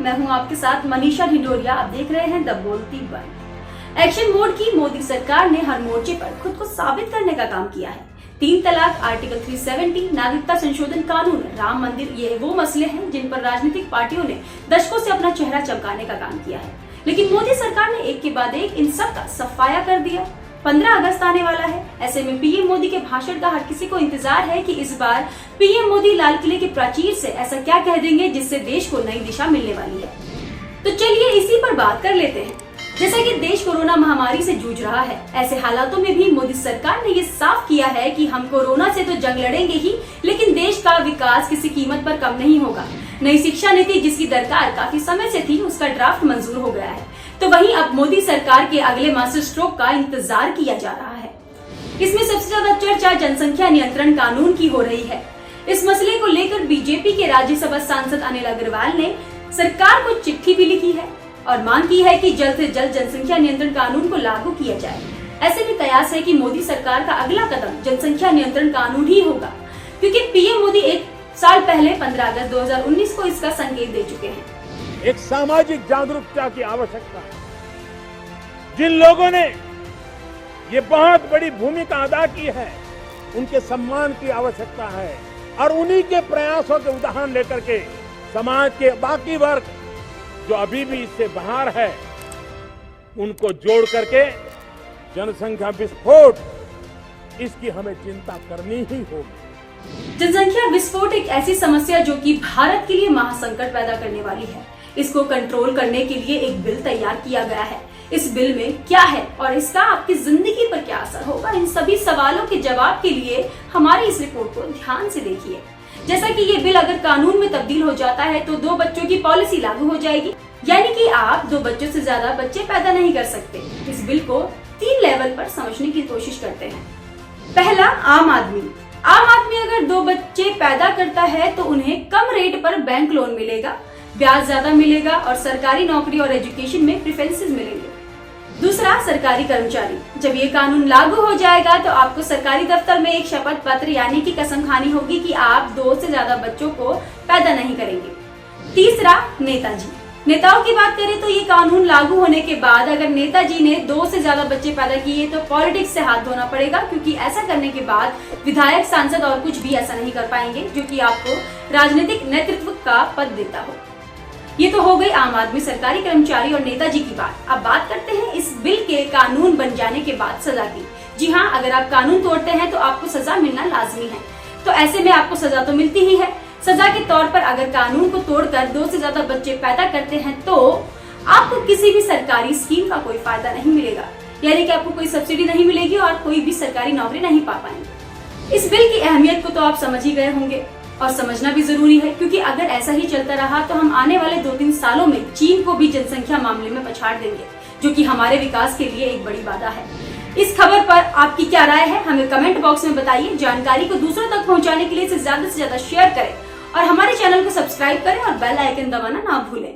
मैं हूं आपके साथ मनीषा ढिंडोरिया। आप देख रहे हैं द बोलती बन। एक्शन मोड की मोदी सरकार ने हर मोर्चे पर खुद को साबित करने का काम किया है। 3 तलाक, आर्टिकल 370, नागरिकता संशोधन कानून, राम मंदिर, ये वो मसले हैं जिन पर राजनीतिक पार्टियों ने दशकों से अपना चेहरा चमकाने का काम किया है। लेकिन मोदी सरकार ने एक के बाद एक इन सब का सफाया कर दिया। 15 अगस्त आने वाला है। ऐसे में पीएम मोदी के भाषण का हर किसी को इंतजार है कि इस बार पीएम मोदी लाल किले के प्राचीर से ऐसा क्या कह देंगे जिससे देश को नई दिशा मिलने वाली है। तो चलिए इसी पर बात कर लेते हैं। जैसा कि देश कोरोना महामारी से जूझ रहा है, ऐसे हालातों में भी मोदी सरकार ने ये साफ किया है कि हम कोरोना से तो जंग लड़ेंगे ही, लेकिन देश का विकास किसी कीमत पर कम नहीं होगा। नई शिक्षा नीति जिसकी दरकार काफी समय से थी, उसका ड्राफ्ट मंजूर हो गया है। तो वहीं अब मोदी सरकार के अगले मास्टर स्ट्रोक का इंतजार किया जा रहा है। इसमें सबसे ज्यादा चर्चा जनसंख्या नियंत्रण कानून की हो रही है। इस मसले को लेकर बीजेपी के राज्यसभा सांसद अनिल अग्रवाल ने सरकार को चिट्ठी भी लिखी है और मांग की है कि जल्द से जल्द जनसंख्या नियंत्रण कानून को लागू किया जाए। ऐसे में कयास है कि मोदी सरकार का अगला कदम जनसंख्या नियंत्रण कानून ही होगा, क्योंकि पीएम मोदी 1 साल पहले 15 अगस्त 2019 को इसका संकेत दे चुके हैं। एक सामाजिक जागरूकता की आवश्यकता है। जिन लोगों ने ये बहुत बड़ी भूमिका अदा की है, उनके सम्मान की आवश्यकता है और उन्हीं के प्रयासों के उदाहरण लेकर के समाज के बाकी वर्ग जो अभी भी इससे बाहर है, उनको जोड़ करके जनसंख्या विस्फोट, इसकी हमें चिंता करनी ही होगी। जनसंख्या विस्फोट एक ऐसी समस्या जो कि भारत के लिए महासंकट पैदा करने वाली है। इसको कंट्रोल करने के लिए एक बिल तैयार किया गया है। इस बिल में क्या है और इसका आपकी जिंदगी पर क्या असर होगा, इन सभी सवालों के जवाब के लिए हमारी इस रिपोर्ट को ध्यान से देखिए। जैसा कि ये बिल अगर कानून में तब्दील हो जाता है तो 2 बच्चों की पॉलिसी लागू हो जाएगी, यानी कि आप 2 बच्चों से ज्यादा बच्चे पैदा नहीं कर सकते। इस बिल को 3 लेवल पर समझने की कोशिश करते हैं। पहला, आम आदमी अगर 2 बच्चे पैदा करता है तो उन्हें कम रेट पर बैंक लोन मिलेगा, ब्याज ज्यादा मिलेगा और सरकारी नौकरी और एजुकेशन में प्रेफरेंसेस मिलेंगे। दूसरा, सरकारी कर्मचारी। जब ये कानून लागू हो जाएगा तो आपको सरकारी दफ्तर में एक शपथ पत्र यानी कि कसम खानी होगी कि आप 2 से ज्यादा बच्चों को पैदा नहीं करेंगे। तीसरा, नेताओं की बात करें तो ये कानून लागू होने के बाद अगर नेताजी ने 2 से ज्यादा बच्चे पैदा किए तो पॉलिटिक्स से हाथ धोना पड़ेगा, क्योंकि ऐसा करने के बाद विधायक, सांसद और कुछ भी ऐसा नहीं कर पाएंगे जो कि आपको राजनीतिक नेतृत्व का पद देता हो। ये तो हो गई आम आदमी, सरकारी कर्मचारी और नेताजी की बात। अब बात करते हैं इस बिल के कानून बन जाने के बाद सजा की। जी हाँ, अगर आप कानून तोड़ते हैं तो आपको सजा मिलना लाजमी है। तो ऐसे में आपको सजा तो मिलती ही है। सजा के तौर पर अगर कानून को तोड़कर 2 से ज्यादा बच्चे पैदा करते हैं तो आपको किसी भी सरकारी स्कीम का कोई फायदा नहीं मिलेगा, यानी कि आपको कोई सब्सिडी नहीं मिलेगी और कोई भी सरकारी नौकरी नहीं पा पाएंगे। इस बिल की अहमियत को तो आप समझ ही गए होंगे और समझना भी जरूरी है, क्योंकि अगर ऐसा ही चलता रहा तो हम आने वाले 2-3 सालों में चीन को भी जनसंख्या मामले में पछाड़ देंगे, जो कि हमारे विकास के लिए एक बड़ी बाधा है। इस खबर पर आपकी क्या राय है, हमें कमेंट बॉक्स में बताइए। जानकारी को दूसरों तक पहुंचाने के लिए इसे ज्यादा से ज्यादा शेयर करें और हमारे चैनल को सब्सक्राइब करें और बेल आइकन दबाना ना भूलें।